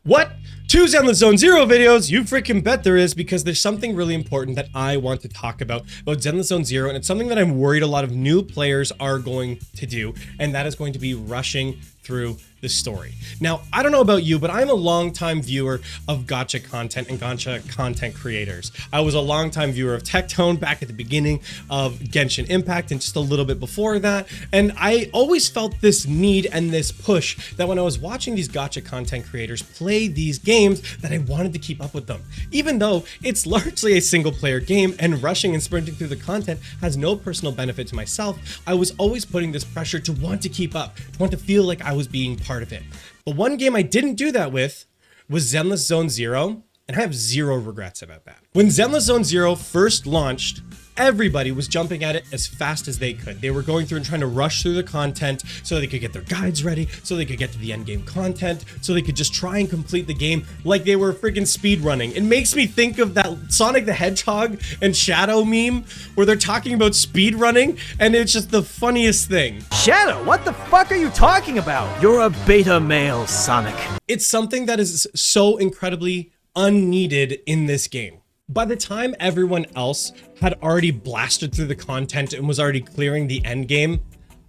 What? 2 Zenless Zone Zero videos? You freaking bet there is, because there's something really important that I want to talk about Zenless Zone Zero, and it's something that I'm worried a lot of new players are going to do, and that is going to be rushing through the story. Now, I don't know about you, but I'm a longtime viewer of gacha content and gacha content creators. I was a longtime viewer of Tectone back at the beginning of Genshin Impact and just a little bit before that, and I always felt this need and this push that when I was watching these gacha content creators play these games, that I wanted to keep up with them. Even though it's largely a single player game and rushing and sprinting through the content has no personal benefit to myself, I was always putting this pressure to want to keep up, to want to feel like I was being part of it. But one game I didn't do that with was Zenless Zone Zero, and I have zero regrets about that. When Zenless Zone Zero first launched, everybody was jumping at it as fast as they could. They were going through and trying to rush through the content so they could get their guides ready, so they could get to the end game content, so they could just try and complete the game like they were freaking speed running. It makes me think of that Sonic the Hedgehog and Shadow meme where they're talking about speed running, and it's just the funniest thing. Shadow, what the fuck are you talking about? You're a beta male, Sonic. It's something that is so incredibly unneeded in this game. By the time everyone else had already blasted through the content and was already clearing the end game,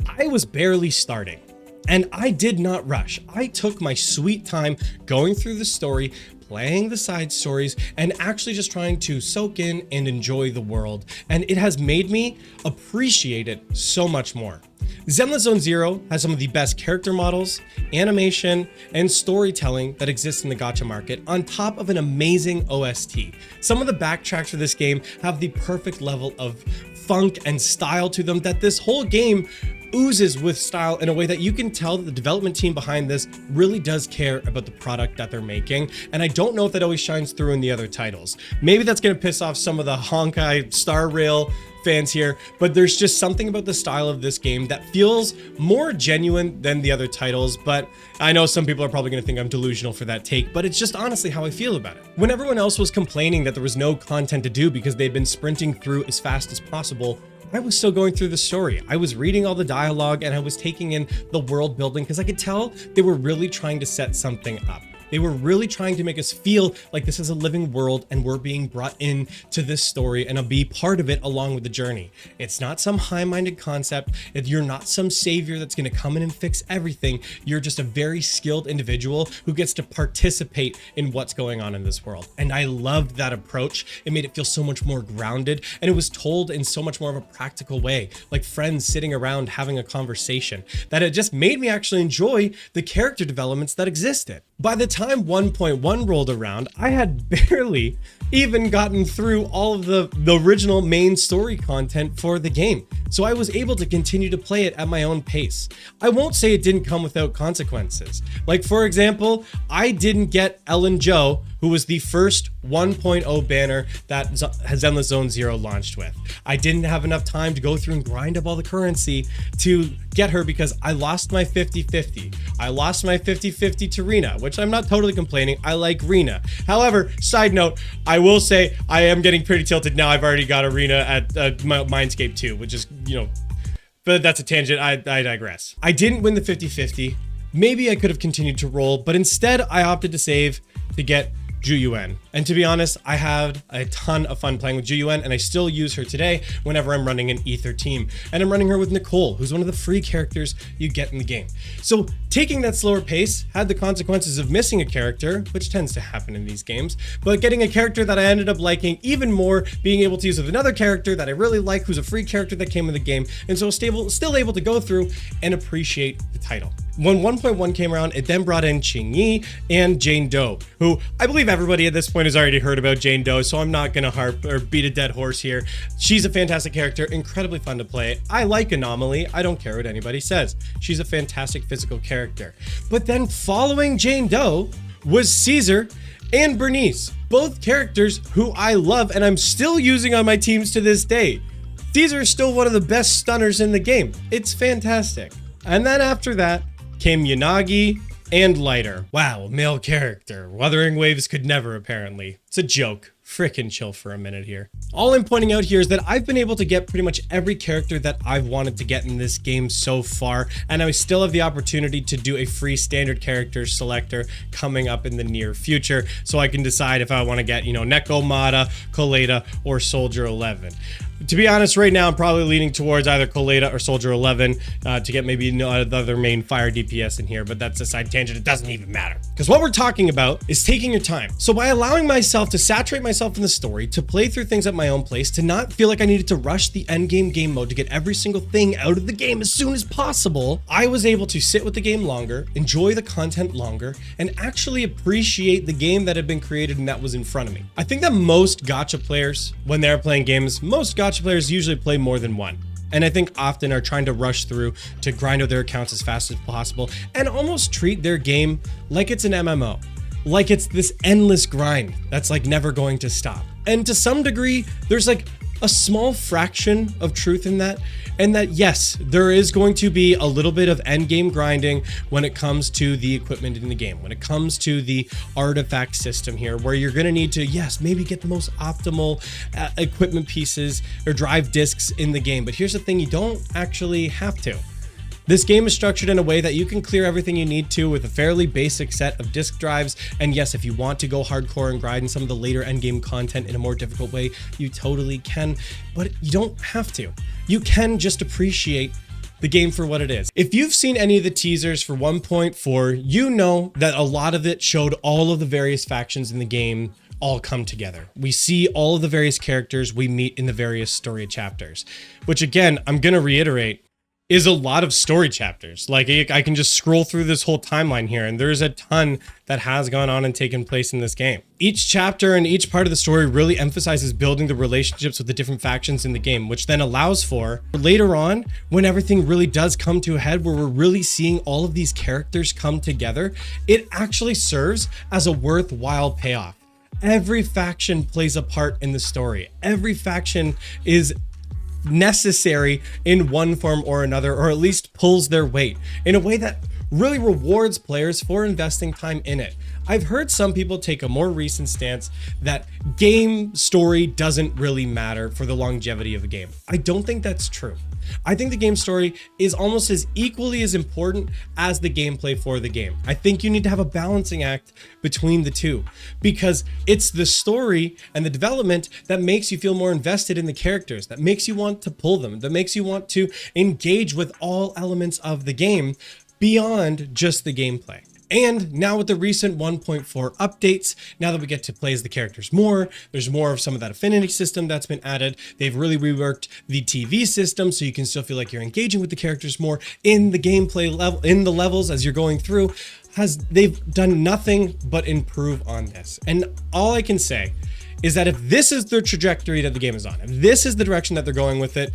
I was barely starting. And I did not rush. I took my sweet time going through the story, playing the side stories, and actually just trying to soak in and enjoy the world. And it has made me appreciate it so much more. Zenless Zone Zero has some of the best character models, animation, and storytelling that exists in the gacha market, on top of an amazing OST. Some of the backtracks for this game have the perfect level of funk and style to them that this whole game oozes with style in a way that you can tell that the development team behind this really does care about the product that they're making, and I don't know if that always shines through in the other titles. Maybe that's going to piss off some of the Honkai Star Rail fans here, but there's just something about the style of this game that feels more genuine than the other titles. But I know some people are probably going to think I'm delusional for that take, but it's just honestly how I feel about it. When everyone else was complaining that there was no content to do because they'd been sprinting through as fast as possible, I was still going through the story. I was reading all the dialogue and I was taking in the world building because I could tell they were really trying to set something up. They were really trying to make us feel like this is a living world and we're being brought in to this story and to be part of it along with the journey. It's not some high-minded concept. You're not some savior that's going to come in and fix everything. You're just a very skilled individual who gets to participate in what's going on in this world. And I loved that approach. It made it feel so much more grounded, and it was told in so much more of a practical way, like friends sitting around having a conversation, that it just made me actually enjoy the character developments that existed. By the time 1.1 rolled around, I had barely even gotten through all of the original main story content for the game, so I was able to continue to play it at my own pace. I won't say it didn't come without consequences. Like, for example, I didn't get Ellen Jo, who was the first 1.0 banner that Zenless Zone Zero launched with. I didn't have enough time to go through and grind up all the currency to get her because I lost my 50-50. I lost my 50-50 to Rina, which I'm not totally complaining. I like Rina. However, side note, I will say I am getting pretty tilted now. I've already got Arena at Mindscape 2, which is, but that's a tangent. I digress. I didn't win the 50-50. Maybe I could have continued to roll, but instead I opted to save to get Juyuan. And to be honest, I had a ton of fun playing with Juyuan, and I still use her today whenever I'm running an Ether team. And I'm running her with Nicole, who's one of the free characters you get in the game. So taking that slower pace had the consequences of missing a character, which tends to happen in these games, but getting a character that I ended up liking even more, being able to use with another character that I really like, who's a free character that came in the game, and so still able to go through and appreciate the title. When 1.1 came around, it then brought in Qingyi and Jane Doe, who I believe everybody at this point has already heard about Jane Doe, so I'm not gonna harp or beat a dead horse here. She's a fantastic character, incredibly fun to play. I like Anomaly. I don't care what anybody says. She's a fantastic physical character. But then following Jane Doe was Caesar and Bernice, both characters who I love and I'm still using on my teams to this day. Caesar is still one of the best stunners in the game. It's fantastic. And then after that came Yanagi and Lighter. Wow, male character. Wuthering Waves could never, apparently. It's a joke frickin' chill for a minute here. All I'm pointing out here is that I've been able to get pretty much every character that I've wanted to get in this game so far, and I still have the opportunity to do a free standard character selector coming up in the near future, so I can decide if I want to get, you know, Neko, Mata, Koleda, or Soldier 11. To be honest, right now I'm probably leaning towards either Koleda or Soldier 11 to get maybe the other main fire DPS in here, but that's a side tangent. It doesn't even matter. Because what we're talking about is taking your time. So by allowing myself to saturate myself in the story, to play through things at my own pace, to not feel like I needed to rush the endgame game mode to get every single thing out of the game as soon as possible, I was able to sit with the game longer, enjoy the content longer, and actually appreciate the game that had been created and that was in front of me. I think that most gacha players, when they're playing games, most gacha players usually play more than one. And I think often are trying to rush through to grind out their accounts as fast as possible and almost treat their game like it's an MMO. Like it's this endless grind that's like never going to stop. And to some degree, there's like a small fraction of truth in that, and that yes, there is going to be a little bit of end game grinding when it comes to the equipment in the game, when it comes to the artifact system here, where you're going to need to, yes, maybe get the most optimal equipment pieces or drive discs in the game. But here's the thing, you don't actually have to. This game is structured in a way that you can clear everything you need to with a fairly basic set of disk drives. And yes, if you want to go hardcore and grind some of the later endgame content in a more difficult way, you totally can, but you don't have to. You can just appreciate the game for what it is. If you've seen any of the teasers for 1.4, you know that a lot of it showed all of the various factions in the game all come together. We see all of the various characters we meet in the various story chapters, which again, I'm gonna reiterate, is a lot of story chapters. Like I can just scroll through this whole timeline here and there's a ton that has gone on and taken place in this game. Each chapter and each part of the story really emphasizes building the relationships with the different factions in the game, which then allows for later on when everything really does come to a head where we're really seeing all of these characters come together, it actually serves as a worthwhile payoff. Every faction plays a part in the story. Every faction is necessary in one form or another, or at least pulls their weight in a way that really rewards players for investing time in it. I've heard some people take a more recent stance that game story doesn't really matter for the longevity of a game. I don't think that's true. I think the game story is almost as equally as important as the gameplay for the game. I think you need to have a balancing act between the two, because it's the story and the development that makes you feel more invested in the characters, that makes you want to pull them, that makes you want to engage with all elements of the game beyond just the gameplay. And now with the recent 1.4 updates, now that we get to play as the characters more, there's more of some of that affinity system that's been added. They've really reworked the TV system so you can still feel like you're engaging with the characters more in the gameplay level, in the levels as you're going through. They've done nothing but improve on this. And all I can say is that if this is the trajectory that the game is on, if this is the direction that they're going with it,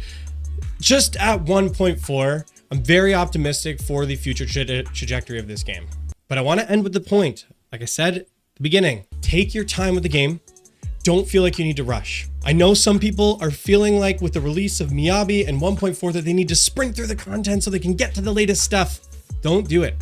just at 1.4, I'm very optimistic for the future trajectory of this game. But I want to end with the point, like I said at the beginning, take your time with the game. Don't feel like you need to rush. I know some people are feeling like with the release of Miyabi and 1.4 that they need to sprint through the content so they can get to the latest stuff. Don't do it.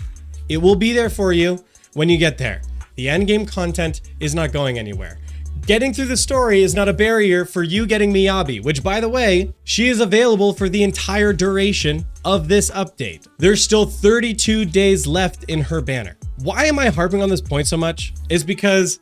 It will be there for you when you get there. The endgame content is not going anywhere. Getting through the story is not a barrier for you getting Miyabi, which by the way, she is available for the entire duration of this update. There's still 32 days left in her banner. Why am I harping on this point so much? Is because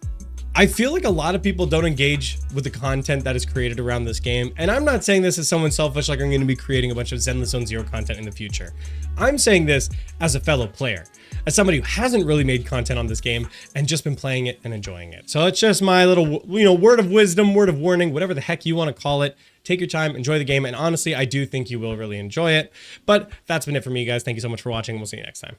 I feel like a lot of people don't engage with the content that is created around this game. And I'm not saying this as someone selfish, like I'm going to be creating a bunch of Zenless Zone Zero content in the future. I'm saying this as a fellow player, as somebody who hasn't really made content on this game and just been playing it and enjoying it. So it's just my little, word of wisdom, word of warning, whatever the heck you want to call it. Take your time, enjoy the game. And honestly, I do think you will really enjoy it. But that's been it for me, guys. Thank you so much for watching. We'll see you next time.